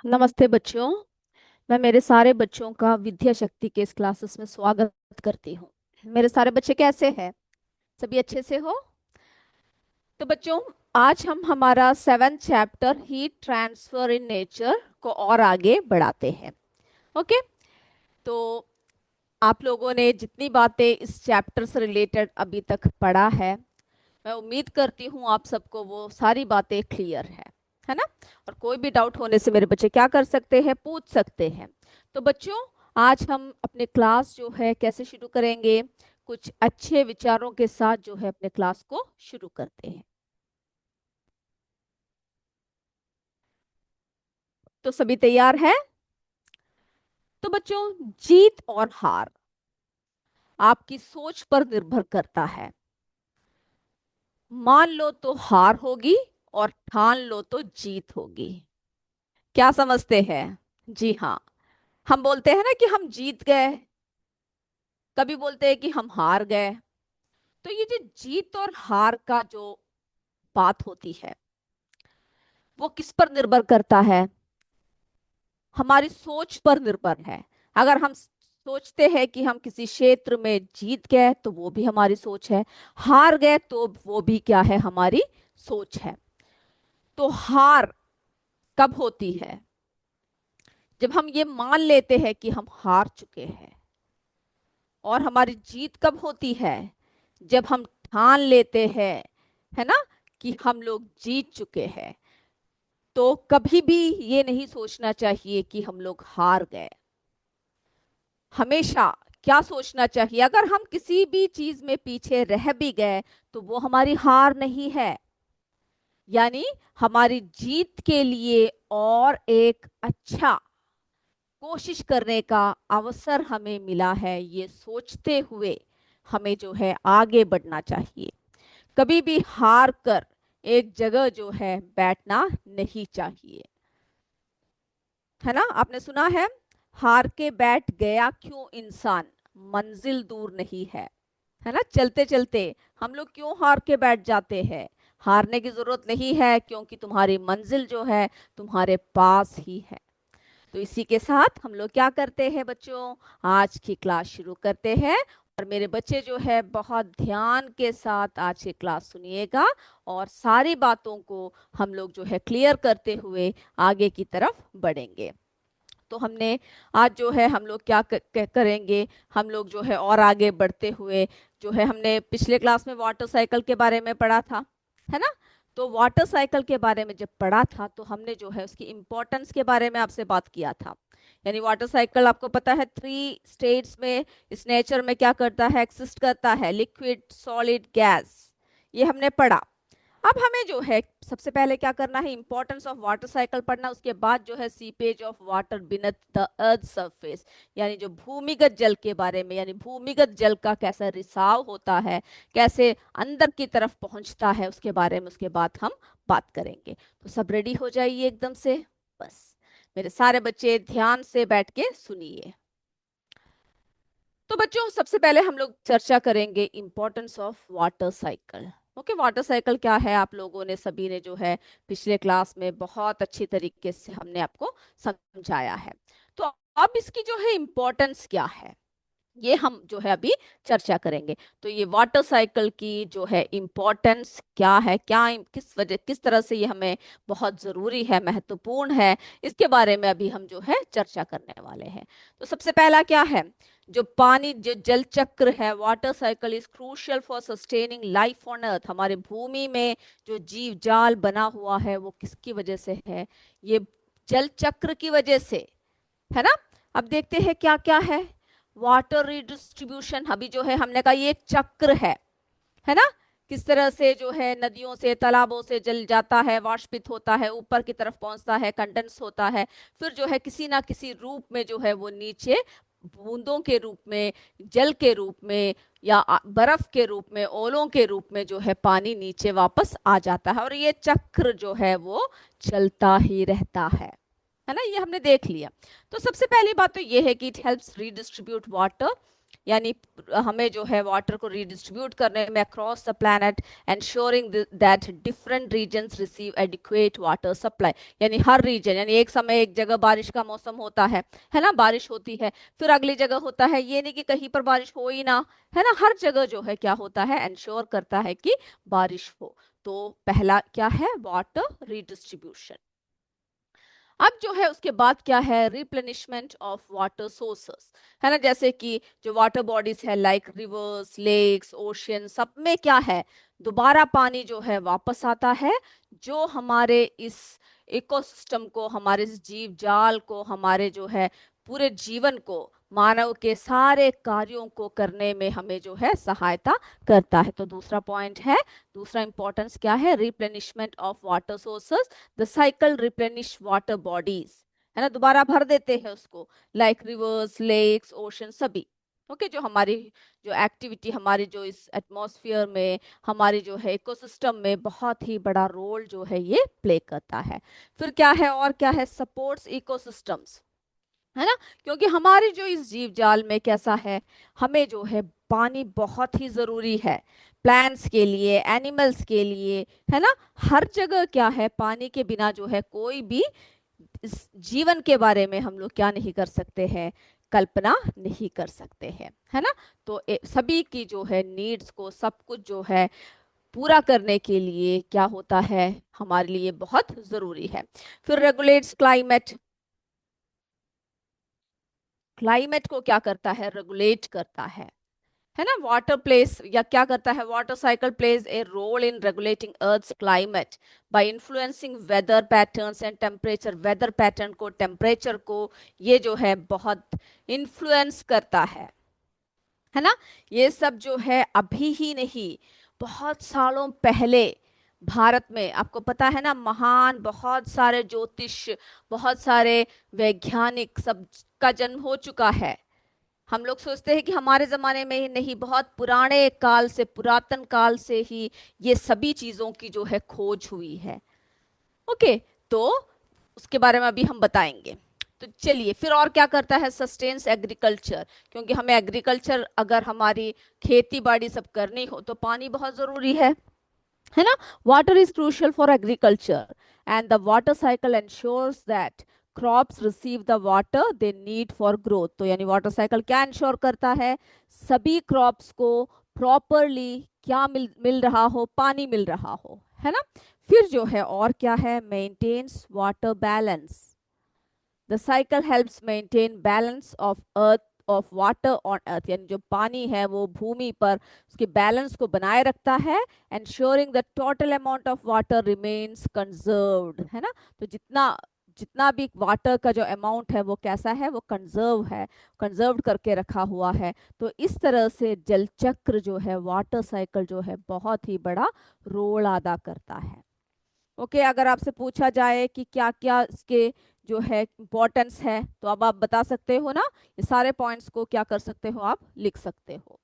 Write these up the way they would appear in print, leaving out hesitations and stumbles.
नमस्ते बच्चों। मैं मेरे सारे बच्चों का विद्या शक्ति के इस क्लासेस में स्वागत करती हूँ। मेरे सारे बच्चे कैसे हैं? सभी अच्छे से हो? तो बच्चों, आज हम हमारा 7th chapter heat transfer in nature को और आगे बढ़ाते हैं। ओके। तो आप लोगों ने जितनी बातें इस चैप्टर से रिलेटेड अभी तक पढ़ा है, मैं उम्मीद करती हूँ आप सबको वो सारी बातें क्लियर है ना? और कोई भी डाउट होने से मेरे बच्चे क्या कर सकते हैं, पूछ सकते हैं। तो बच्चों, आज हम अपने क्लास जो है कैसे शुरू करेंगे? कुछ अच्छे विचारों के साथ जो है अपने क्लास को शुरू करते हैं। तो सभी तैयार है? तो बच्चों, जीत और हार आपकी सोच पर निर्भर करता है। मान लो तो हार होगी और ठान लो तो जीत होगी। क्या समझते हैं? जी हाँ। हम बोलते हैं ना कि हम जीत गए, कभी बोलते हैं कि हम हार गए। तो ये जो जीत और हार का जो बात होती है, वो किस पर निर्भर करता है? हमारी सोच पर निर्भर है। अगर हम सोचते हैं कि हम किसी क्षेत्र में जीत गए तो वो भी हमारी सोच है, हार गए तो वो भी क्या है, हमारी सोच है। तो हार कब होती है? जब हम ये मान लेते हैं कि हम हार चुके हैं। और हमारी जीत कब होती है? जब हम ठान लेते हैं, है ना, कि हम लोग जीत चुके हैं। तो कभी भी ये नहीं सोचना चाहिए कि हम लोग हार गए। हमेशा क्या सोचना चाहिए, अगर हम किसी भी चीज में पीछे रह भी गए तो वो हमारी हार नहीं है। यानी हमारी जीत के लिए और एक अच्छा कोशिश करने का अवसर हमें मिला है, ये सोचते हुए हमें जो है आगे बढ़ना चाहिए। कभी भी हार कर एक जगह जो है बैठना नहीं चाहिए। है ना? आपने सुना है, हार के बैठ गया क्यों इंसान, मंजिल दूर नहीं है ना? चलते चलते हम लोग क्यों हार के बैठ जाते हैं? हारने की जरूरत नहीं है, क्योंकि तुम्हारी मंजिल जो है तुम्हारे पास ही है। तो इसी के साथ हम लोग क्या करते हैं बच्चों, आज की क्लास शुरू करते हैं। और मेरे बच्चे जो है बहुत ध्यान के साथ आज की क्लास सुनिएगा, और सारी बातों को हम लोग जो है क्लियर करते हुए आगे की तरफ बढ़ेंगे। तो हमने आज जो है हम लोग क्या करेंगे, हम लोग जो है और आगे बढ़ते हुए जो है, हमने पिछले क्लास में वाटर साइकिल के बारे में पढ़ा था, है ना? तो वाटर साइकिल के बारे में जब पढ़ा था तो हमने जो है उसकी इम्पोर्टेंस के बारे में आपसे बात किया था। यानी वाटर साइकिल आपको पता है 3 स्टेट्स में इस नेचर में क्या करता है, एक्सिस्ट करता है, लिक्विड, सॉलिड, गैस। ये हमने पढ़ा। अब हमें जो है सबसे पहले क्या करना है, इंपॉर्टेंस ऑफ वाटर साइकिल पढ़ना। उसके बाद जो है seepage of water beneath the earth surface, यानी जो भूमिगत जल के बारे में, यानी भूमिगत जल का कैसा रिसाव होता है, कैसे अंदर की तरफ पहुंचता है, उसके बारे में उसके बाद हम बात करेंगे। तो सब रेडी हो जाइए एकदम से। बस मेरे सारे बच्चे ध्यान से बैठ के सुनिए। तो बच्चों, सबसे पहले हम लोग चर्चा करेंगे importance of water cycle. Okay, water cycle क्या है, आप लोगों ने सभी ने जो है पिछले क्लास में बहुत अच्छी तरीके से हमने आपको समझाया है। तो अब इसकी जो है इंपॉर्टेंस क्या है, ये हम जो है अभी चर्चा करेंगे। तो ये वाटर साइकिल की जो है इम्पोर्टेंस क्या है, क्या किस वजह, किस तरह से ये हमें बहुत ज़रूरी है, महत्वपूर्ण है, इसके बारे में अभी हम जो है चर्चा करने वाले हैं। तो सबसे पहला क्या है, जो पानी, जो जल चक्र है, water cycle is crucial for sustaining life on earth. हमारे भूमि में जो जीव जाल बना हुआ है वो किसकी वजह से है? ये जल चक्र की वजह से, है ना? अब देखते हैं क्या क्या है। वाटर रिडिस्ट्रीब्यूशन, अभी जो है हमने कहा ये एक चक्र है ना? किस तरह से जो है नदियों से, तालाबों से जल जाता है, वाष्पित होता है, ऊपर की तरफ पहुंचता है, कंडेंस होता है, फिर जो है किसी ना किसी रूप में जो है वो नीचे बूंदों के रूप में, जल के रूप में, या बर्फ के रूप में, ओलों के रूप में जो है पानी नीचे वापस आ जाता है। और ये चक्र जो है वो चलता ही रहता है ना? ये हमने देख लिया। तो सबसे पहली बात तो ये है कि इट हेल्प्स रीडिस्ट्रीब्यूट वाटर। यानी हमें जो है वाटर को रिडिस्ट्रीब्यूट करने में across the planet, ensuring that different regions receive adequate water supply. यानी हर रीजन, यानी एक समय एक जगह बारिश का मौसम होता है ना, बारिश होती है, फिर अगली जगह होता है, ये नहीं कि कहीं पर बारिश हो ही ना, है ना, हर जगह जो है क्या होता है, एंश्योर करता है कि बारिश हो। तो पहला क्या है, वाटर रिडिस्ट्रीब्यूशन। अब जो है उसके बाद क्या है, रिप्लेनिशमेंट ऑफ वाटर सोर्सेस, है ना, जैसे कि जो वाटर बॉडीज है लाइक रिवर्स, लेक्स, ओशियन, सब में क्या है, दोबारा पानी जो है वापस आता है, जो हमारे इस इकोसिस्टम को, हमारे इस जीव जाल को, हमारे जो है पूरे जीवन को, मानव के सारे कार्यों को करने में हमें जो है सहायता करता है। तो दूसरा पॉइंट है, दूसरा इंपॉर्टेंस क्या है, replenishment of water sources, the cycle replenish water bodies, है ना, दोबारा भर देते हैं उसको, लाइक रिवर्स, लेक्स, ओशन, सभी। ओके, जो हमारी जो एक्टिविटी, हमारी जो इस एटमॉस्फेयर में, हमारी जो है इकोसिस्टम में बहुत ही बड़ा रोल जो है ये प्ले करता है। फिर क्या है, और क्या है, सपोर्ट्स इकोसिस्टम्स, है ना, क्योंकि हमारे जो इस जीव जाल में कैसा है, हमें जो है पानी बहुत ही जरूरी है, प्लांट्स के लिए, एनिमल्स के लिए, है ना, हर जगह क्या है, पानी के बिना जो है कोई भी इस जीवन के बारे में हम लोग क्या नहीं कर सकते हैं, कल्पना नहीं कर सकते हैं, है ना। तो सभी की जो है नीड्स को, सब कुछ जो है पूरा करने के लिए क्या होता है, हमारे लिए बहुत जरूरी है। फिर रेगुलेट्स क्लाइमेट, क्लाइमेट को क्या करता है, रेगुलेट करता है ना, वाटर प्लेस या क्या करता है, water cycle plays a role in regulating earth's climate by influencing weather patterns and temperature. Weather pattern को, टेम्परेचर को ये जो है बहुत इन्फ्लुएंस करता है ना। ये सब जो है अभी ही नहीं, बहुत सालों पहले भारत में, आपको पता है ना, महान बहुत सारे ज्योतिष, बहुत सारे वैज्ञानिक सब का जन्म हो चुका है। हम लोग सोचते हैं कि हमारे जमाने में ही नहीं, बहुत पुराने काल से, पुरातन काल से ही ये सभी चीजों की जो है खोज हुई है। ओके, तो उसके बारे में अभी हम बताएंगे। तो चलिए, फिर और क्या करता है, सस्टेन्स एग्रीकल्चर, क्योंकि हमें एग्रीकल्चर, अगर हमारी खेती बाड़ी सब करनी हो तो पानी बहुत जरूरी है ना। Water is crucial for agriculture and the water cycle ensures that crops receive the water they need for growth. तो यानी वाटर साइकिल क्या इंश्योर करता है, सभी क्रॉप्स को प्रॉपरली क्या मिल रहा हो, पानी मिल रहा हो, है ना। फिर जो है और क्या है, maintains water balance, the cycle helps maintain balance of earth, of water on earth, यानी जो पानी है वो भूमि पर उसके बैलेंस को बनाए रखता है, ensuring the total amount of water remains conserved, है ना। तो जितना जितना भी वाटर का जो अमाउंट है वो कैसा है, वो कंजर्व है, कंजर्व करके रखा हुआ है। तो इस तरह से जल चक्र जो है, वाटर साइकिल जो है, बहुत ही बड़ा रोल अदा करता है। ओके, अगर आपसे पूछा जाए कि क्या क्या इसके जो है इम्पोर्टेंस है, तो अब आप बता सकते हो ना, ये सारे पॉइंट्स को क्या कर सकते हो, आप लिख सकते हो।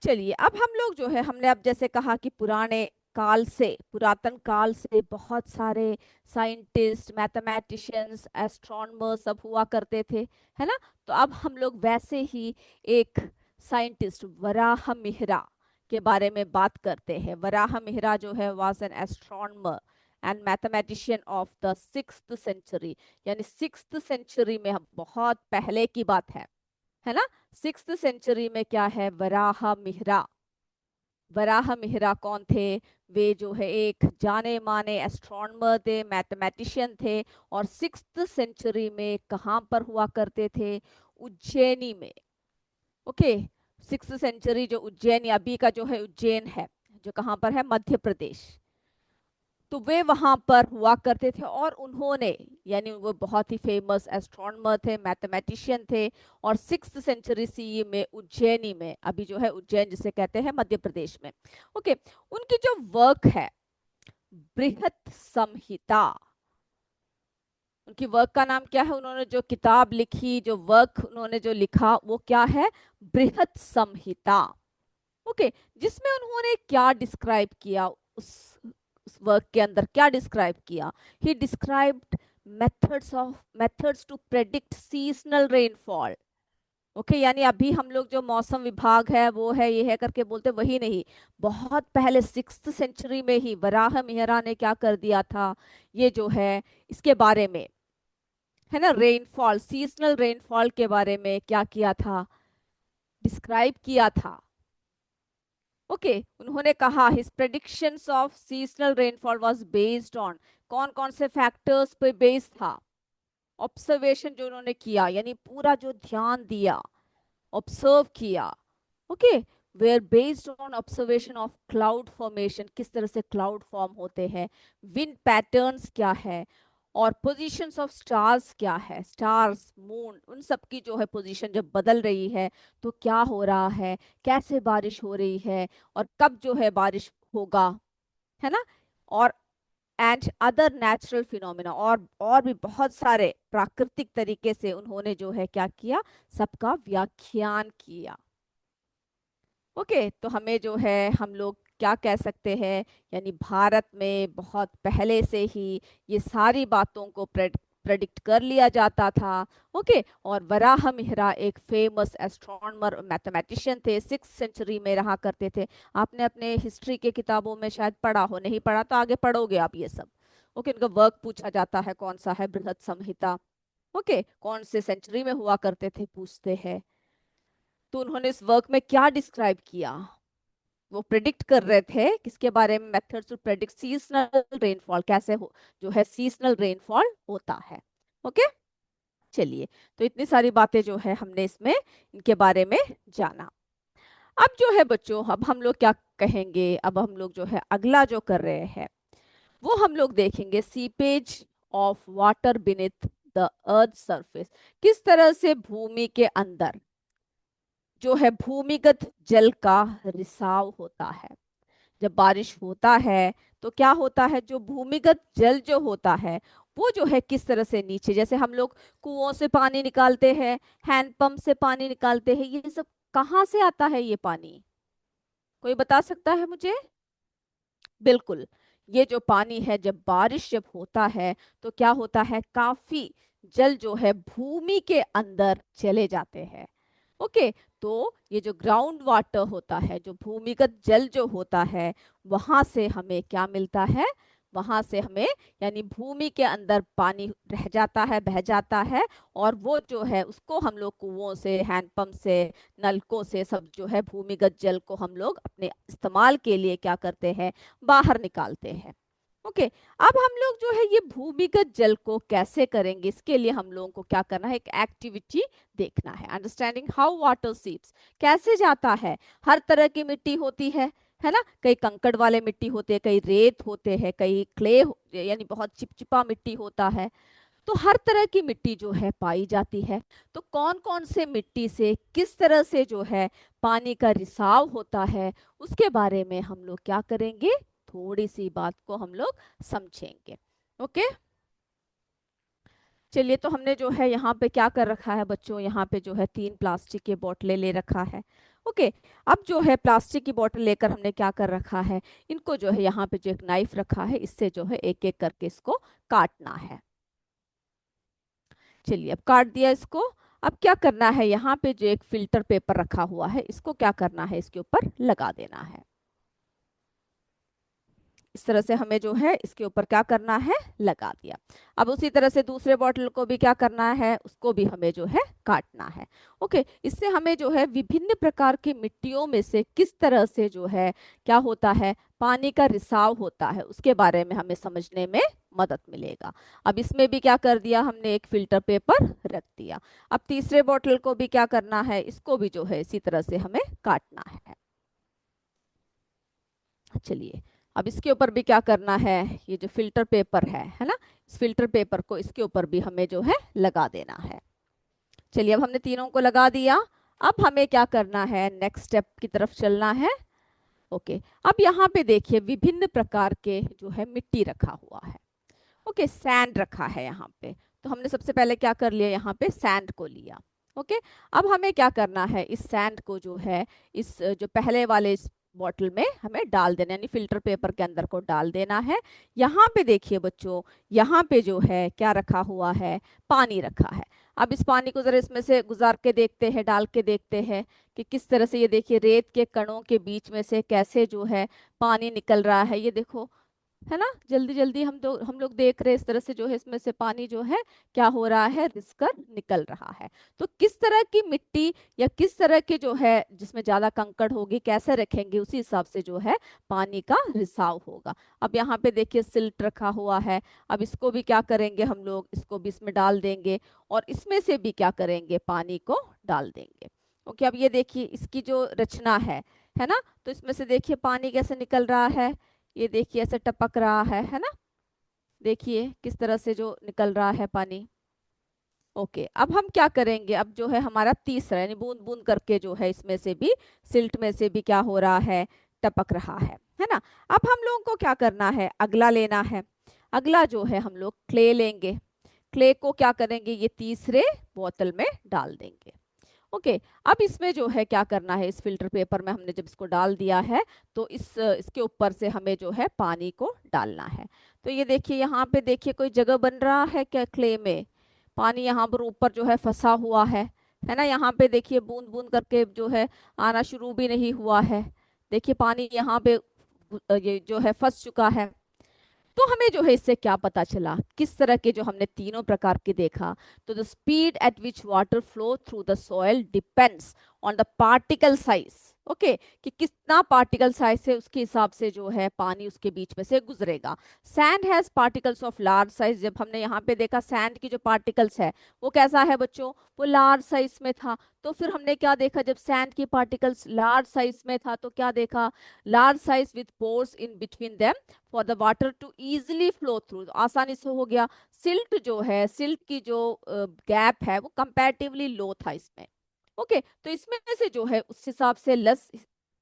चलिए, अब हम लोग जो है, हमने अब जैसे कहा कि पुराने काल से, पुरातन काल से बहुत सारे साइंटिस्ट, मैथमेटिशियंस, एस्ट्रोनॉमर सब हुआ करते थे, है ना। तो अब हम लोग वैसे ही एक साइंटिस्ट वराह मिहिरा के बारे में बात करते हैं। वराह मिहिरा जो है was an astronomer and mathematician of the 6th century, यानी 6th सेंचुरी में, हम बहुत पहले की बात है ना। 6th सेंचुरी में क्या है, वराह मिहिरा। वराह मिहिरा कौन थे, वे जो है एक जाने माने एस्ट्रोनॉमर थे, मैथमेटिशियन थे, और 6th सेंचुरी में कहाँ पर हुआ करते थे, उज्जैनी में। ओके, 6th सेंचुरी जो उज्जैन, अभी का जो है उज्जैन है, जो कहाँ पर है, मध्य प्रदेश। तो वे वहां पर हुआ करते थे, और उन्होंने, यानी वो बहुत ही फेमस एस्ट्रोनॉमर थे, मैथमेटिशियन थे, और 6th सेंचुरी सी में उज्जैनी में, अभी जो है उज्जैन जिसे कहते हैं मध्य प्रदेश में। ओके, उनकी जो वर्क है, बृहत संहिता, उनकी वर्क का नाम क्या है, उन्होंने जो किताब लिखी, जो वर्क उन्होंने जो लिखा, वो क्या है, बृहत संहिता। ओके, जिसमें उन्होंने क्या डिस्क्राइब किया, उस वर्क के अंदर क्या डिस्क्राइब किया, he described methods to predict seasonal rainfall. Okay, यानी अभी हम लोग जो मौसम विभाग है वो है ये है करके बोलते वही नहीं, बहुत पहले 6th सेंचुरी में ही वराह मिहिरा ने क्या कर दिया था, ये जो है इसके बारे में, है ना, रेनफॉल, सीजनल रेनफॉल के बारे में क्या किया था, डिस्क्राइब किया था। ओके, उन्होंने कहा his predictions of seasonal rainfall was based on, कौन कौन से फैक्टर्स पे बेस्ड था, ऑब्जर्वेशन जो उन्होंने किया, यानी पूरा जो ध्यान दिया, ऑब्जर्व किया। Okay, were based on observation of cloud formation, किस तरह से क्लाउड फॉर्म होते हैं, विंड पैटर्न्स क्या है, और पोजीशंस ऑफ स्टार्स क्या है, स्टार्स, मून, उन सब की जो है पोजीशन जब बदल रही है तो क्या हो रहा है, कैसे बारिश हो रही है, और कब जो है बारिश होगा, है ना, और एंड अदर नेचुरल फिनोमिना, और भी बहुत सारे प्राकृतिक तरीके से उन्होंने जो है क्या किया, सबका व्याख्यान किया। ओके, तो हमें जो है हम लोग क्या कह सकते हैं, यानी भारत में बहुत पहले से ही ये सारी बातों को प्रेडिक्ट कर लिया जाता था। ओके, और वराह मिहिरा एक फेमस एस्ट्रोनॉमर और मैथमेटिशियन थे, 6th सेंचुरी में रहा करते थे। आपने अपने हिस्ट्री के किताबों में शायद पढ़ा हो, नहीं पढ़ा तो आगे पढ़ोगे आप ये सब। ओके, इनका वर्क पूछा जाता है, कौन सा है, बृहद संहिता। ओके, कौन से सेंचुरी में हुआ करते थे पूछते हैं। तो उन्होंने इस वर्क में क्या डिस्क्राइब किया, वो प्रिडिक्ट कर रहे थे किसके बारे में, methods to predict seasonal rainfall, कैसे हो जो है सीजनल रेनफॉल होता है। ओके, चलिए, तो इतनी सारी बातें जो है हमने इसमें इनके बारे में जाना। अब जो है बच्चों, अब हम लोग क्या कहेंगे, अब हम लोग जो है अगला जो कर रहे हैं वो हम लोग देखेंगे seepage of water beneath the earth surface, किस तरह से भूमि के अंदर जो है भूमिगत जल का रिसाव होता है। जब बारिश होता है तो क्या होता है, जो भूमिगत जल जो होता है वो जो है किस तरह से नीचे, जैसे हम लोग कुओं से पानी निकालते हैं, हैंडपंप से पानी निकालते हैं, ये सब कहाँ से आता है ये पानी, कोई बता सकता है मुझे? बिल्कुल, ये जो पानी है जब बारिश जब होता है तो क्या होता है, काफी जल जो है भूमि के अंदर चले जाते हैं। ओके, तो ये जो ग्राउंड वाटर होता है, जो भूमिगत जल जो होता है, वहां से हमें क्या मिलता है, वहां से हमें, यानी भूमि के अंदर पानी रह जाता है, बह जाता है, और वो जो है उसको हम लोग कुओं से, हैंडपंप से, नलकों से सब जो है भूमिगत जल को हम लोग अपने इस्तेमाल के लिए क्या करते हैं, बाहर निकालते हैं। ओके, अब हम लोग जो है ये भूमिगत जल को कैसे करेंगे, इसके लिए हम लोगों को क्या करना है, एक एक्टिविटी देखना है, अंडरस्टैंडिंग हाउ वाटर सीप्स, कैसे जाता है। हर तरह की मिट्टी होती है ना, कई कंकड़ वाले मिट्टी होते हैं, कई रेत होते हैं, कई क्ले यानी बहुत चिपचिपा मिट्टी होता है। तो हर तरह की मिट्टी जो है पाई जाती है। तो कौन कौन से मिट्टी से किस तरह से जो है पानी का रिसाव होता है, उसके बारे में हम लोग क्या करेंगे, थोड़ी सी बात को हम लोग समझेंगे। ओके, चलिए, तो हमने जो है यहाँ पे क्या कर रखा है बच्चों, यहाँ पे जो है 3 प्लास्टिक के बोतलें ले रखा है। ओके, अब जो है प्लास्टिक की बोतल लेकर हमने क्या कर रखा है, इनको जो है यहाँ पे जो एक नाइफ रखा है, इससे जो है एक एक करके इसको काटना है। चलिए, अब काट दिया इसको। अब क्या करना है, यहाँ पे जो एक फिल्टर पेपर रखा हुआ है इसको क्या करना है, इसके ऊपर लगा देना है। इस तरह से हमें जो है इसके ऊपर क्या करना है, लगा दिया। अब उसी तरह से दूसरे बॉटल को भी क्या करना है, उसको भी हमें जो है काटना है। ओके, इससे हमें जो है विभिन्न प्रकार की मिट्टियों में से किस तरह से जो है क्या होता है, पानी का रिसाव होता है, उसके बारे में हमें समझने में मदद मिलेगा। अब इसमें भी क्या कर दिया हमने, एक फिल्टर पेपर रख दिया। अब तीसरे बॉटल को भी क्या करना है, इसको भी जो है इसी तरह से हमें काटना है। चलिए, अब इसके ऊपर भी क्या करना है, ये जो फिल्टर पेपर है ना, इस फिल्टर पेपर को इसके ऊपर भी हमें जो है लगा देना है। चलिए, अब हमने तीनों को लगा दिया। अब हमें क्या करना है, नेक्स्ट स्टेप की तरफ चलना है। ओके, अब यहाँ पे देखिए विभिन्न प्रकार के जो है मिट्टी रखा हुआ है। ओके, सैंड रखा है यहाँ पे। तो हमने सबसे पहले क्या कर लिया, यहाँ पे सैंड को लिया। ओके, अब हमें क्या करना है, इस सैंड को जो है इस जो पहले वाले इस बॉटल में हमें डाल देना, यानी फिल्टर पेपर के अंदर को डाल देना है। यहाँ पे देखिए बच्चों, यहाँ पे जो है क्या रखा हुआ है, पानी रखा है। अब इस पानी को जरा इसमें से गुजार के देखते हैं, डाल के देखते हैं कि किस तरह से, ये देखिए रेत के कणों के बीच में से कैसे जो है पानी निकल रहा है, ये देखो, है ना। जल्दी जल्दी हम लोग देख रहे हैं, इस तरह से जो है इसमें से पानी जो है क्या हो रहा है, रिस कर निकल रहा है। तो किस तरह की मिट्टी या किस तरह के जो है जिसमें ज्यादा कंकड़ होगी, कैसे रखेंगे, उसी हिसाब से जो है पानी का रिसाव होगा। अब यहाँ पे देखिए सिल्ट रखा हुआ है। अब इसको भी क्या करेंगे हम लोग, इसको भी इसमें डाल देंगे और इसमें से भी क्या करेंगे, पानी को डाल देंगे। ओके, अब ये देखिए इसकी जो रचना है ना। तो इसमें से देखिए पानी कैसे निकल रहा है, ये देखिए ऐसे टपक रहा है ना। देखिए किस तरह से जो निकल रहा है पानी। ओके, अब हम क्या करेंगे, अब जो है हमारा तीसरा, यानी बूंद बूंद करके जो है इसमें से भी, सिल्ट में से भी क्या हो रहा है, टपक रहा है ना। अब हम लोगों को क्या करना है, अगला लेना है। अगला जो है हम लोग क्ले लेंगे। क्ले को क्या करेंगे, ये तीसरे बोतल में डाल देंगे। ओके, अब इसमें जो है क्या करना है, इस फिल्टर पेपर में हमने जब इसको डाल दिया है तो इसके ऊपर से हमें जो है पानी को डालना है। तो ये देखिए यहाँ पे देखिए कोई जगह बन रहा है क्या क्ले में, पानी यहाँ पर ऊपर जो है फंसा हुआ है ना। यहाँ पे देखिए बूंद बूंद करके जो है आना शुरू भी नहीं हुआ है। देखिए पानी यहाँ पे ये जो है फंस चुका है। तो हमें जो है इससे क्या पता चला, किस तरह के जो हमने तीनों प्रकार के देखा, तो the speed at which water flow through the soil depends on the particle size. Okay, कि कितना पार्टिकल साइज है उसके हिसाब से जो है पानी उसके बीच में से गुजरेगा। Sand has particles of large size, जब हमने यहाँ पे देखा सैंड की जो पार्टिकल्स है वो कैसा है बच्चों, वो लार्ज साइज में था। तो फिर हमने क्या देखा, जब सैंड की पार्टिकल्स लार्ज साइज में था तो क्या देखा, large size with pores in between them for the water to easily flow through, आसानी से हो गया। सिल्ट जो है, सिल्ट की जो गैप है वो कंपैरेटिवली लो था इसमें। ओके, तो इसमें से जो है उस हिसाब से लस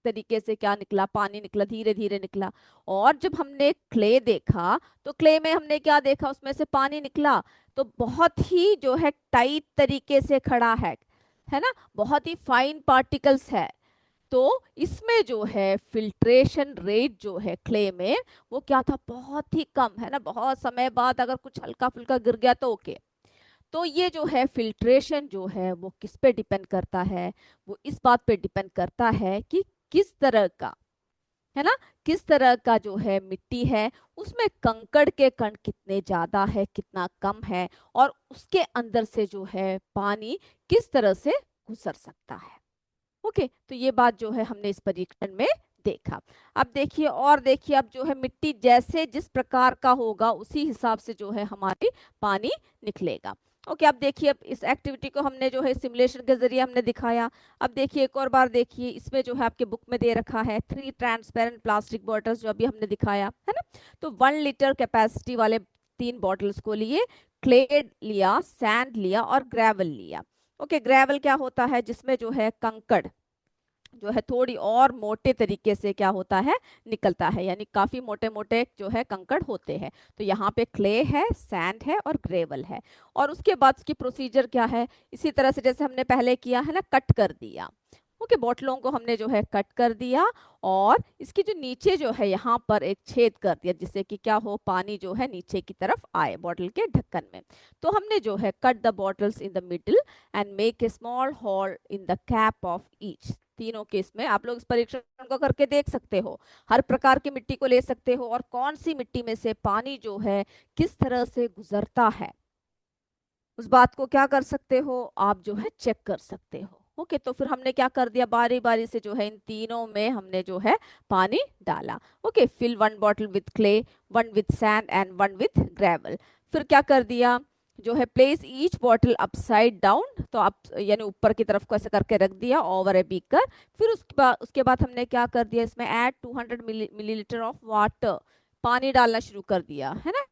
तरीके से क्या निकला, पानी निकला, धीरे धीरे निकला। और जब हमने क्ले देखा तो क्ले में हमने क्या देखा, उसमें से पानी निकला तो बहुत ही जो है टाइट तरीके से खड़ा है ना, बहुत ही फाइन पार्टिकल्स है। तो इसमें जो है फिल्ट्रेशन रेट जो है क्ले में वो क्या था, बहुत ही कम, है ना। बहुत समय बाद अगर कुछ हल्का फुल्का गिर गया तो ओके। तो ये जो है फिल्ट्रेशन जो है वो किस पे डिपेंड करता है, वो इस बात पे डिपेंड करता है कि किस तरह का, है ना, किस तरह का जो है मिट्टी है, उसमें कंकड़ के कण कितने ज्यादा है कितना कम है, और उसके अंदर से जो है पानी किस तरह से गुजर सकता है। ओके, तो ये बात जो है हमने इस परीक्षण में देखा। अब देखिए, और देखिए, अब जो है मिट्टी जैसे जिस प्रकार का होगा उसी हिसाब से जो है हमारी पानी निकलेगा। ओके, अब देखिए, अब इस एक्टिविटी को हमने जो है सिमुलेशन के जरिए हमने दिखाया। अब देखिए एक और बार देखिए, इसमें जो है आपके बुक में दे रखा है 3 ट्रांसपेरेंट प्लास्टिक बॉटल्स, जो अभी हमने दिखाया है ना। तो 1 लीटर कैपेसिटी वाले 3 बॉटल्स को लिए, क्ले लिया, सैंड लिया और ग्रेवल लिया। ओके, ग्रेवल क्या होता है, जिसमें जो है कंकड़ जो है थोड़ी और मोटे तरीके से क्या होता है, निकलता है, यानी काफी मोटे मोटे जो है कंकड़ होते हैं। तो यहाँ पे क्ले है, सैंड है और ग्रेवल है। और उसके बाद उसकी प्रोसीजर क्या है, इसी तरह से जैसे हमने पहले किया है ना, कट कर दिया। ओके, बोतलों को हमने जो है कट कर दिया और इसकी जो नीचे जो है यहाँ पर एक छेद कर दिया, जिससे कि क्या हो, पानी जो है नीचे की तरफ आए बोतल के ढक्कन में। तो हमने जो है cut the bottles in the middle and make a small hole in the cap of each. तीनों केस में आप लोग इस परीक्षण को करके देख सकते हो, हर प्रकार की मिट्टी को ले सकते हो और कौन सी मिट्टी में से पानी जो है किस तरह से गुजरता है, उस बात को क्या कर सकते हो, आप जो है चेक कर सकते हो। ओके, तो फिर हमने क्या कर दिया, बारी बारी से जो है इन तीनों में हमने जो है पानी डाला। Okay, fill 1 bottle with clay, 1 with sand and 1 with gravel. फिर क्या कर दिया, जो है place each bottle upside down, तो आप यानी ऊपर की तरफ को ऐसे करके रख दिया ओवर ए बीकर। फिर उसके बाद हमने क्या कर दिया, इसमें ऐड 200 मिलीलीटर ऑफ वाटर, पानी डालना शुरू कर दिया, है ना।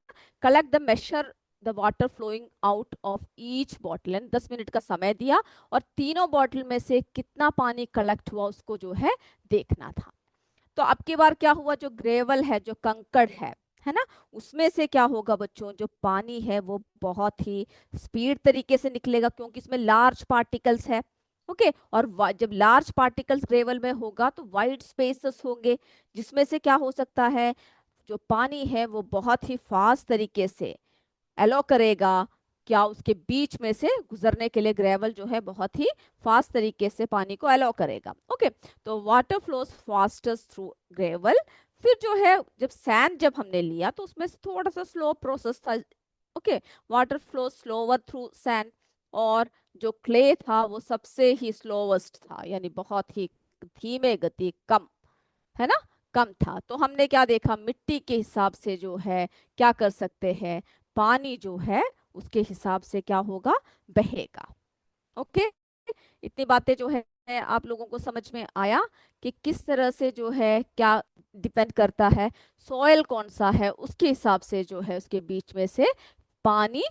Collect the measure the water flowing out of each bottle, and 10 minute का समय दिया और तीनों बॉटल में से कितना पानी कलेक्ट हुआ उसको जो है देखना था। तो अब की बार क्या हुआ, जो ग्रेवल है, जो कंकड़ है ना, उसमें से क्या होगा बच्चों, जो पानी है वो बहुत ही स्पीड तरीके से निकलेगा, क्योंकि इसमें लार्ज पार्टिकल्स है। ओके। और जब लार्ज पार्टिकल्स ग्रेवल में होगा तो वाइड स्पेसेस होंगे, जिसमें से क्या हो सकता है, जो पानी है वो बहुत ही फास्ट तरीके से एलो करेगा, क्या उसके बीच में से गुजरने के लिए ग्रेवल जो है बहुत ही फास्ट तरीके से पानी को एलो करेगा। ओके, तो water flows fastest through gravel. फिर जो है जब सैंड जब हमने लिया तो उसमें से थोड़ा सा स्लो प्रोसेस था। Okay, water flow slower through sand. और जो क्ले था वो सबसे ही स्लोवेस्ट था, यानी बहुत ही धीमे गति, कम, है ना, कम था। तो हमने क्या देखा, मिट्टी के हिसाब से जो है क्या कर सकते हैं, पानी जो है उसके हिसाब से क्या होगा, बहेगा। ओके, इतनी बातें जो है आप लोगों को समझ में आया कि किस तरह से जो है क्या डिपेंड करता है, सॉइल कौन सा है उसके हिसाब से जो है उसके बीच में से पानी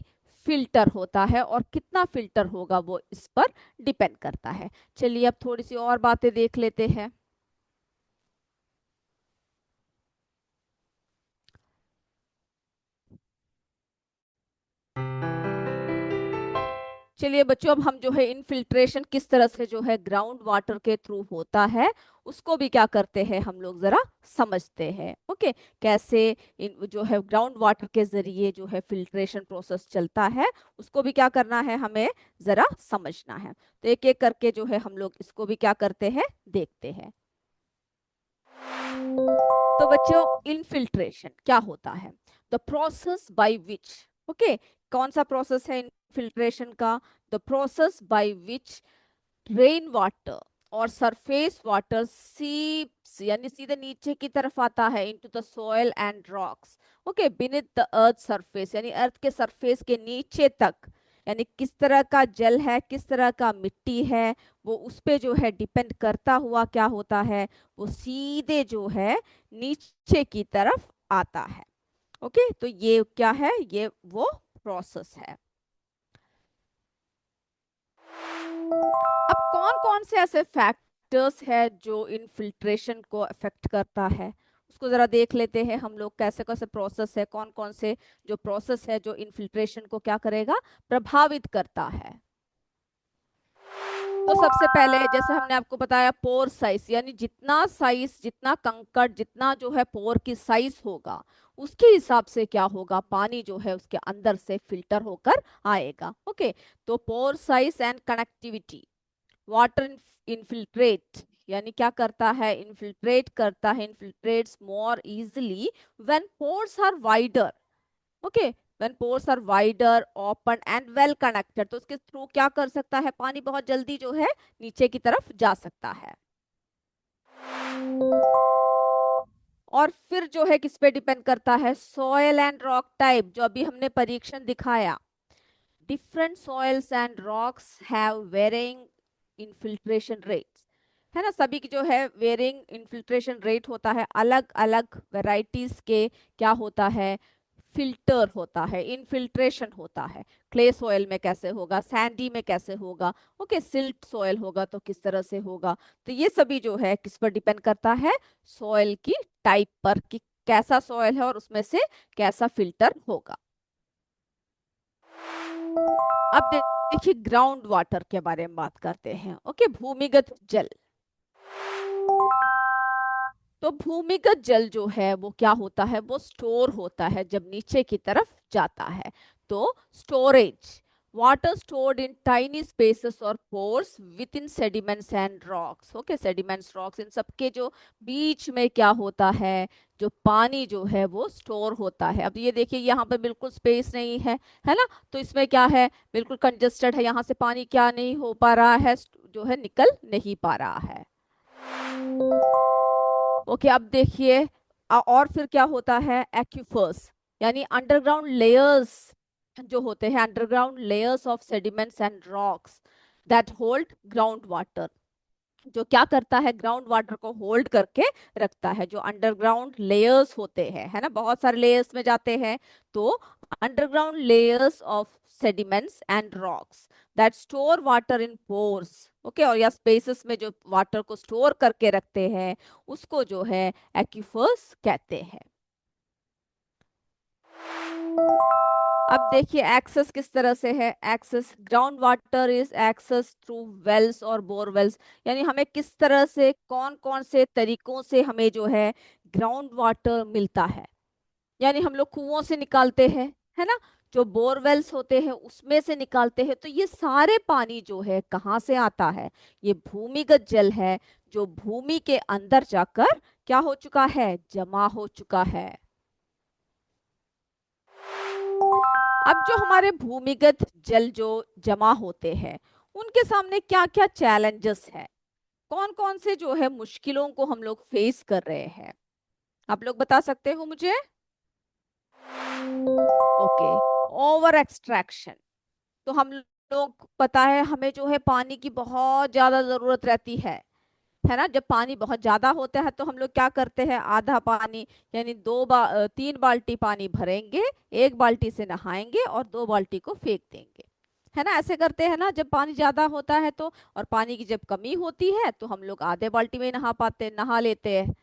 फिल्टर होता है, और कितना फिल्टर होगा वो इस पर डिपेंड करता है। चलिए अब थोड़ी सी और बातें देख लेते हैं। चलिए बच्चों, अब हम जो है इनफिल्ट्रेशन किस तरह से जो है ग्राउंड वाटर के थ्रू होता है उसको भी क्या करते हैं हम लोग जरा समझते हैं। ओके, कैसे इन जो है ग्राउंड वाटर के जरिए जो है फिल्ट्रेशन प्रोसेस चलता है उसको भी क्या करना है, हमें जरा समझना है। तो एक एक करके जो है हम लोग इसको भी क्या करते हैं, देखते हैं। तो बच्चों, इनफिल्ट्रेशन क्या होता है, the process by which, okay, कौन सा प्रोसेस है इनफिल्ट्रेशन का, the process by which rain water और सरफेस वाटर सीप्स, यानी सीधे नीचे की तरफ आता है, into the soil and rocks, okay, beneath the earth surface, यानी अर्थ के सरफेस के नीचे तक, यानी किस तरह का जल है, किस तरह का मिट्टी है, वो उस पे जो है डिपेंड करता हुआ क्या होता है, वो सीधे जो है नीचे की तरफ आता है। ओके, तो ये क्या है, ये वो प्रोसेस है। अब कौन कौन से ऐसे फैक्टर्स है जो इनफिल्ट्रेशन को अफेक्ट करता है, उसको जरा देख लेते हैं हम लोग, कैसे कैसे प्रोसेस है, कौन कौन से जो प्रोसेस है जो इनफिल्ट्रेशन को क्या करेगा, प्रभावित करता है। तो सबसे पहले जैसे हमने आपको बताया पोर साइज, यानी जितना साइज, जितना कंकड़, जितना जो है पोर की साइज होगा उसके हिसाब से क्या होगा, पानी जो है उसके अंदर से फिल्टर होकर आएगा। ओके, तो pore size and connectivity, water infiltrate, यानी क्या करता है, इनफिल्ट्रेट करता है, infiltrates more easily when pores are wider. Okay, when pores are wider, open and well connected, तो उसके थ्रू क्या कर सकता है, पानी बहुत जल्दी जो है नीचे की तरफ जा सकता है। और फिर जो है किस पे डिपेंड करता है, सॉयल एंड रॉक टाइप, जो अभी हमने परीक्षण दिखाया, different soils and rocks have varying infiltration rates, है ना, सभी की जो है वेरिंग इनफिल्ट्रेशन रेट होता है, अलग अलग वेराइटीज के क्या होता है, फिल्टर होता है, इनफिल्ट्रेशन होता है। क्ले सॉइल में कैसे होगा, सैंडी में कैसे होगा, ओके, सिल्ट सॉइल होगा तो किस तरह से होगा। तो ये सभी जो है किस पर डिपेंड करता है, सॉइल की टाइप पर, कि कैसा सॉइल है और उसमें से कैसा फिल्टर होगा। अब देखिए ग्राउंड वाटर के बारे में बात करते हैं। ओके, भूमिगत जल। तो भूमिगत जल जो है वो क्या होता है, वो स्टोर होता है जब नीचे की तरफ जाता है। तो storage, water stored in tiny spaces और pores within sediments and rocks. Okay, sediments, rocks, इन सबके जो बीच में क्या होता है, जो पानी जो है वो स्टोर होता है। अब ये देखिए यहाँ पर बिल्कुल स्पेस नहीं है ना, तो इसमें क्या है, बिल्कुल कंजेस्टेड है, यहाँ से पानी क्या नहीं हो पा रहा है, जो है निकल नहीं पा रहा है। ओके, अब देखिए और फिर क्या होता है, एक्यूफर्स, यानी अंडरग्राउंड लेयर्स जो होते हैं, underground layers of sediments and rocks that hold ground water, जो क्या करता है, ग्राउंड वाटर को होल्ड करके रखता है, जो अंडरग्राउंड लेयर्स होते हैं, है ना, बहुत सारे लेयर्स में जाते हैं। तो underground layers of sediments and rocks that store water in pores, okay, और या स्पेसेस में जो वाटर को स्टोर करके रखते हैं उसको जो है एक्यूफर्स कहते हैं। अब देखिए एक्सेस किस तरह से है। Access ground water is access through wells और बोरवेल्स, यानी हमें किस तरह से कौन कौन से तरीकों से हमें जो है ग्राउंड वाटर मिलता है। यानी हम लोग कुओं से निकालते हैं, है ना, जो बोरवेल्स होते हैं उसमें से निकालते हैं। तो ये सारे पानी जो है कहाँ से आता है, ये भूमिगत जल है, जो भूमि के अंदर जाकर क्या हो चुका है, जमा हो चुका है। अब जो हमारे भूमिगत जल जो जमा होते हैं, उनके सामने क्या क्या चैलेंजेस है, कौन कौन से जो है मुश्किलों को हम लोग फेस कर रहे हैं, आप लोग बता सकते हो मुझे। Okay, over extraction. तो हम लोग पता है हमें जो है पानी की बहुत ज्यादा जरूरत रहती है ना। जब पानी बहुत ज्यादा होता है तो हम लोग क्या करते हैं, आधा पानी यानी 3 बाल्टी पानी भरेंगे, 1 बाल्टी से नहाएंगे और 2 बाल्टी को फेंक देंगे, है ना। ऐसे करते हैं ना जब पानी ज्यादा होता है तो। और पानी की जब कमी होती है तो हम लोग आधे बाल्टी में नहा लेते हैं,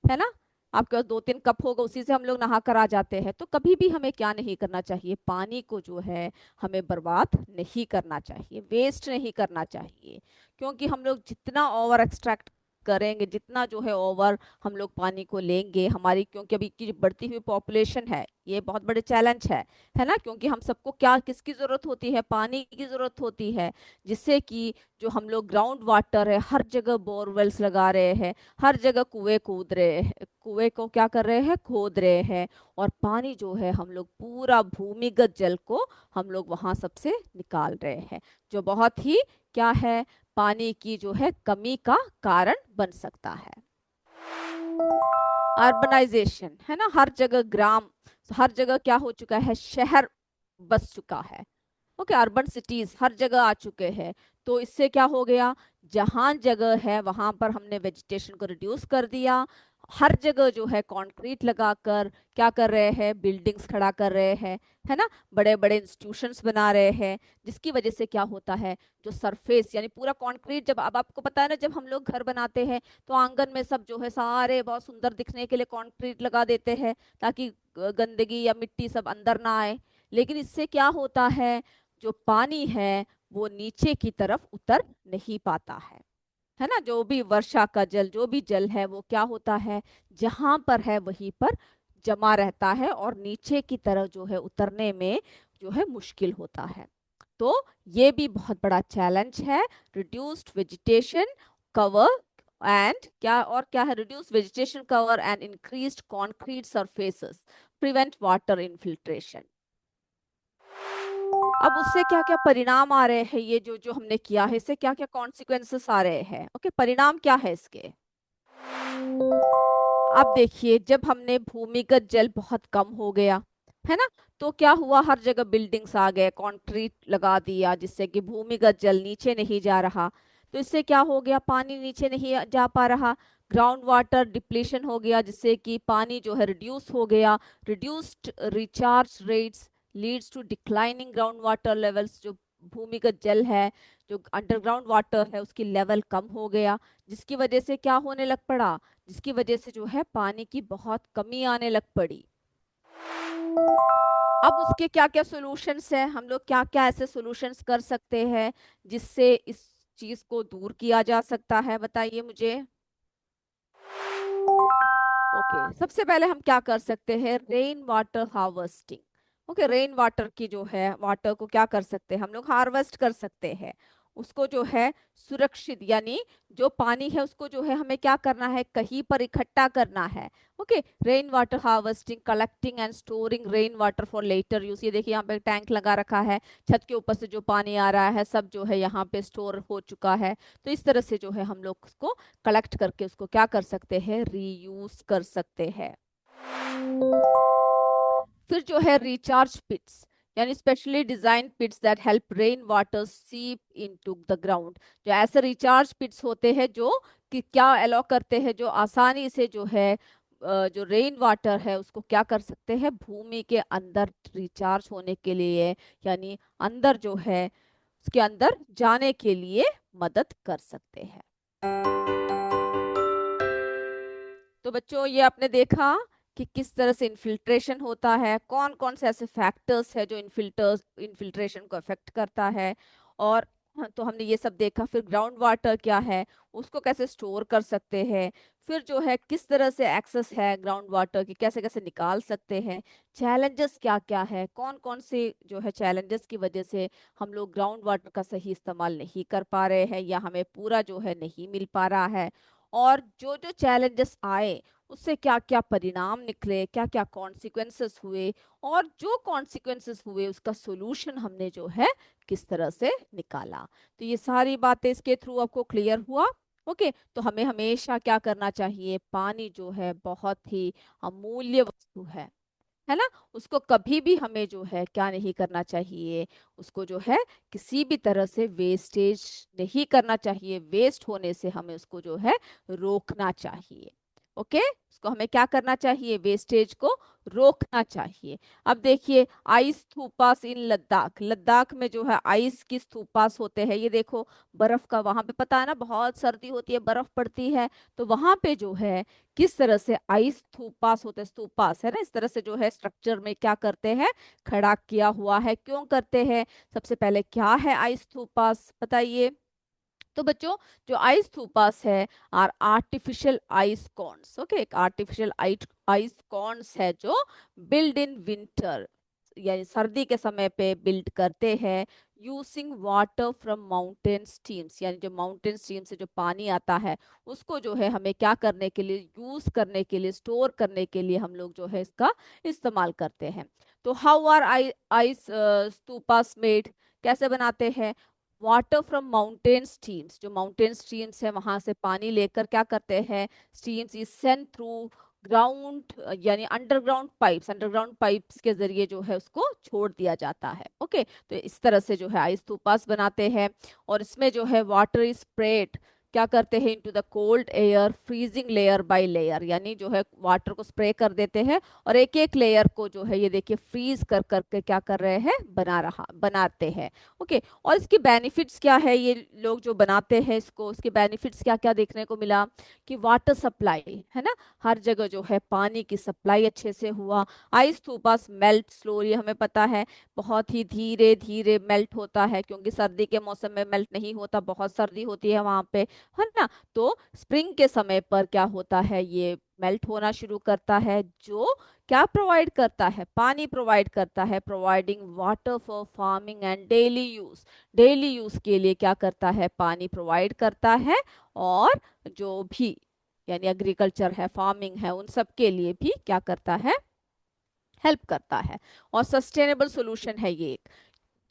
है ना। आपके पास 2-3 कप होगा, उसी से हम लोग नहा कर आ जाते हैं। तो कभी भी हमें क्या नहीं करना चाहिए, पानी को जो है हमें बर्बाद नहीं करना चाहिए, वेस्ट नहीं करना चाहिए। क्योंकि हम लोग जितना ओवर एक्सट्रैक्ट करेंगे, जितना जो है ओवर हम लोग पानी को लेंगे, हमारी क्योंकि अभी की जो बढ़ती हुई पॉपुलेशन है ये बहुत बड़े चैलेंज है ना। क्योंकि हम सबको क्या किसकी जरूरत होती है, पानी की जरूरत होती है, जिससे कि जो हम लोग ग्राउंड वाटर है, हर जगह बोरवेल्स लगा रहे हैं, हर जगह कुएं कूद रहे हैं, कुएं को क्या कर रहे हैं, खोद रहे हैं। और पानी जो है हम लोग पूरा भूमिगत जल को हम लोग वहां सबसे निकाल रहे हैं, जो बहुत ही क्या है, पानी की जो है कमी का कारण बन सकता है। अर्बनाइजेशन है ना, हर जगह ग्राम, हर जगह क्या हो चुका है, शहर बस चुका है। ओके, अर्बन सिटीज हर जगह आ चुके हैं। तो इससे क्या हो गया, जहां जगह है वहां पर हमने वेजिटेशन को रिड्यूस कर दिया। हर जगह जो है कंक्रीट लगाकर क्या कर रहे हैं, बिल्डिंग्स खड़ा कर रहे हैं, है ना, बड़े बड़े इंस्टीट्यूशंस बना रहे हैं। जिसकी वजह से क्या होता है, जो सरफेस यानी पूरा कंक्रीट, जब अब आपको पता है ना, जब हम लोग घर बनाते हैं तो आंगन में सब जो है सारे बहुत सुंदर दिखने के लिए कंक्रीट लगा देते हैं, ताकि गंदगी या मिट्टी सब अंदर ना आए। लेकिन इससे क्या होता है, जो पानी है वो नीचे की तरफ उतर नहीं पाता है ना। जो भी वर्षा का जल, जो भी जल है वो क्या होता है, जहां पर है वहीं पर जमा रहता है और नीचे की तरफ जो है उतरने में जो है मुश्किल होता है। तो ये भी बहुत बड़ा चैलेंज है। रिड्यूस्ड वेजिटेशन कवर एंड क्या, और क्या है, reduce vegetation cover and increased concrete surfaces prevent water infiltration. अब उससे क्या क्या परिणाम आ रहे हैं, ये जो जो हमने किया है इससे क्या क्या कॉन्सिक्वेंसेस आ रहे हैं। ओके, परिणाम क्या है इसके। अब देखिए, जब हमने भूमिगत जल बहुत कम हो गया, है ना, तो क्या हुआ, हर जगह बिल्डिंग्स आ गए, कंक्रीट लगा दिया, जिससे कि भूमिगत जल नीचे नहीं जा रहा। तो इससे क्या हो गया, पानी नीचे नहीं जा पा रहा, ग्राउंड वाटर डिप्लीशन हो गया, जिससे कि पानी जो है रिड्यूस हो गया। Reduced recharge rates leads to declining ground water levels, जो भूमिगत जल है, जो अंडरग्राउंड वाटर है, उसकी लेवल कम हो गया। जिसकी वजह से क्या होने लग पड़ा, जिसकी वजह से जो है पानी की बहुत कमी आने लग पड़ी। अब उसके क्या क्या सॉल्यूशंस हैं, हम लोग क्या क्या ऐसे सॉल्यूशंस कर सकते हैं जिससे इस चीज को दूर किया जा सकता है, बताइए मुझे। ओके, सबसे पहले हम क्या कर सकते हैं, rain water harvesting. Okay, rain water की जो है वाटर को क्या कर सकते हैं हम लोग, हार्वेस्ट कर सकते हैं। उसको जो है सुरक्षित, यानी जो पानी है उसको जो है हमें क्या करना है, कहीं पर इकट्ठा करना है। Okay, rain water harvesting, collecting and storing rain water for later use. ये देखिए यहाँ पे टैंक लगा रखा है, छत के ऊपर से जो पानी आ रहा है सब जो है यहाँ पे स्टोर हो चुका है। तो इस तरह से जो है हम लोग उसको कलेक्ट करके उसको क्या कर सकते हैं, रीयूज कर सकते हैं। फिर जो है रिचार्ज पिट्स, यानी specially design pits that help rain water seep into the ground. जो ऐसे रिचार्ज पिट्स होते हैं जो कि क्या अलाउ करते हैं, जो आसानी से जो है जो रेन वाटर है उसको क्या कर सकते हैं, भूमि के अंदर रिचार्ज होने के लिए, यानी अंदर जो है उसके अंदर जाने के लिए मदद कर सकते हैं। तो बच्चों ये आपने देखा कि किस तरह से इन्फिल्ट्रेशन होता है, कौन कौन से ऐसे फैक्टर्स है जो इन्फिल्ट्रेशन को अफेक्ट करता है। और तो हमने ये सब देखा। फिर ग्राउंड वाटर क्या है, उसको कैसे स्टोर कर सकते हैं, फिर जो है किस तरह से एक्सेस है ग्राउंड वाटर की, कैसे कैसे निकाल सकते हैं, चैलेंजेस क्या क्या है, कौन कौन से जो है चैलेंजेस की वजह से हम लोग ग्राउंड वाटर का सही इस्तेमाल नहीं कर पा रहे हैं या हमें पूरा जो है नहीं मिल पा रहा है, और जो जो चैलेंजेस आए उससे क्या क्या परिणाम निकले, क्या क्या कॉन्सिक्वेंसेस हुए, और जो कॉन्सिक्वेंसेस हुए उसका सोल्यूशन हमने जो है किस तरह से निकाला। तो ये सारी बातें इसके थ्रू आपको क्लियर हुआ। ओके, तो हमें हमेशा क्या करना चाहिए, पानी जो है बहुत ही अमूल्य वस्तु है ना, उसको कभी भी हमें जो है क्या नहीं करना चाहिए, उसको जो है किसी भी तरह से वेस्टेज नहीं करना चाहिए, वेस्ट होने से हमें उसको जो है रोकना चाहिए। ओके, उसको हमें क्या करना चाहिए, वेस्टेज को रोकना चाहिए। अब देखिए, आइस स्तूपास इन लद्दाख, लद्दाख में जो है आइस की स्तूपास होते हैं, ये देखो बर्फ का, वहां पे पता है ना बहुत सर्दी होती है, बर्फ पड़ती है, तो वहां पे जो है किस तरह से आइस स्तूपास होते हैं, स्तूपास है ना, इस तरह से जो है स्ट्रक्चर में क्या करते हैं, खड़ा किया हुआ है, क्यों करते हैं, सबसे पहले क्या है आइस स्तूपास बताइए। तो बच्चों, जो आइस थूपास है are artificial ice cones. Okay, एक आर्टिफिशियल आइस कॉन्स है जो बिल्ड इन विंटर, यानी सर्दी के समय पे बिल्ड करते हैं, using water from mountain streams, यानी जो माउंटेन स्ट्रीम से जो पानी आता है उसको जो है हमें क्या करने के लिए, यूज करने के लिए, स्टोर करने के लिए हम लोग जो है इसका इस्तेमाल करते हैं। तो how are ice stupas made, कैसे बनाते हैं, वाटर फ्रॉम माउंटेन स्ट्रीम्स, जो माउंटेन स्ट्रीम्स है वहां से पानी लेकर क्या करते हैं, streams is sent through ground, यानी अंडरग्राउंड पाइप्स, अंडरग्राउंड पाइप्स के जरिए जो है उसको छोड़ दिया जाता है। ओके, तो इस तरह से जो है आइस थूपास बनाते हैं, और इसमें जो है वाटर इज स्प्रेड, क्या करते हैं, into the cold air, freezing layer by layer, यानी जो है वाटर को स्प्रे कर देते हैं और एक एक लेयर को जो है ये देखिए फ्रीज कर करके क्या कर रहे हैं, बनाते हैं। ओके, और इसकी बेनिफिट्स क्या है, ये लोग जो बनाते हैं इसको, इसके बेनिफिट्स क्या क्या देखने को मिला, कि वाटर सप्लाई है ना, हर जगह जो है पानी की सप्लाई अच्छे से हुआ। आइस थूपास मेल्ट स्लोली, हमें पता है बहुत ही धीरे धीरे मेल्ट होता है, क्योंकि सर्दी के मौसम में मेल्ट नहीं होता, बहुत सर्दी होती है वहां पे, है ना। तो स्प्रिंग के समय पर क्या होता है, ये मेल्ट होना शुरू करता है, जो क्या प्रोवाइड करता है, पानी प्रोवाइड करता है, providing water for farming and daily use, daily use के लिए क्या करता है, पानी प्रोवाइड करता है, और जो भी यानी एग्रीकल्चर है, फार्मिंग है, उन सब के लिए भी क्या करता है, हेल्प करता है। और सस्टेनेबल सोल्यूशन है ये एक।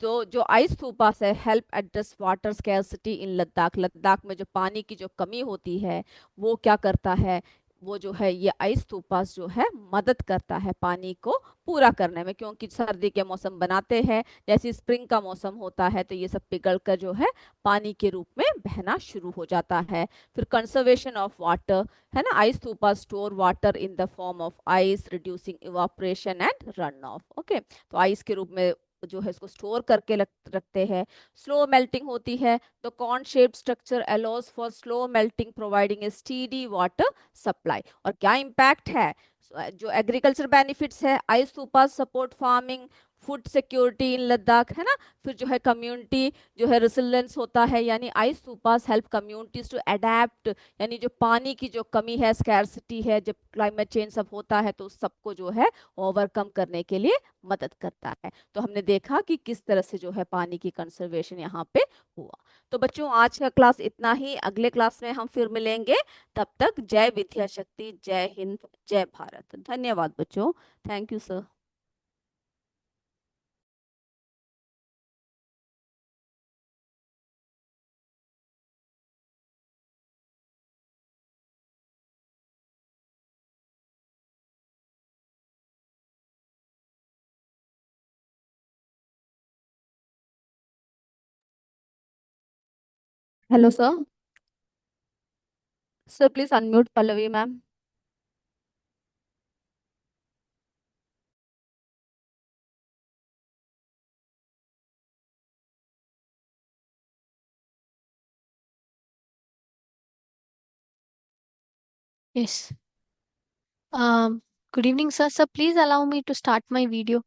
तो जो आइस थूपास है हेल्प एड्रेस वाटर स्कैर्सिटी इन लद्दाख, लद्दाख में जो पानी की जो कमी होती है वो क्या करता है, वो जो है ये आइस थूपास जो है मदद करता है पानी को पूरा करने में, क्योंकि सर्दी के मौसम बनाते हैं, जैसे स्प्रिंग का मौसम होता है तो ये सब पिघल कर जो है पानी के रूप में बहना शुरू हो जाता है। फिर कंजर्वेशन ऑफ वाटर, है ना, ice stupas store water in the form of ice, reducing evaporation and runoff. Okay, तो आइस के रूप में जो है इसको स्टोर करके रखते हैं। स्लो मेल्टिंग होती है, the corn shaped structure allows for slow melting, providing A steady water supply. और क्या इम्पैक्ट है, जो एग्रीकल्चर बेनिफिट्स है, ice super support farming, food security in Ladakh, है ना। फिर जो है कम्युनिटी जो है रेसिलियंस होता है, यानी ice stupas help communities to adapt, यानी जो पानी की जो कमी है, स्कैरसिटी है, जब क्लाइमेट चेंज सब होता है तो उस सबको जो है ओवरकम करने के लिए मदद करता है। तो हमने देखा कि किस तरह से जो है पानी की कंजर्वेशन यहाँ पे हुआ। तो बच्चों, आज का क्लास इतना ही, अगले क्लास में हम फिर मिलेंगे। तब तक जय विद्या शक्ति, जय हिंद, जय भारत। धन्यवाद बच्चों। Thank you sir. Hello sir. Sir please unmute Pallavi ma'am. Yes. Good evening, sir. Sir, please allow me to start my video.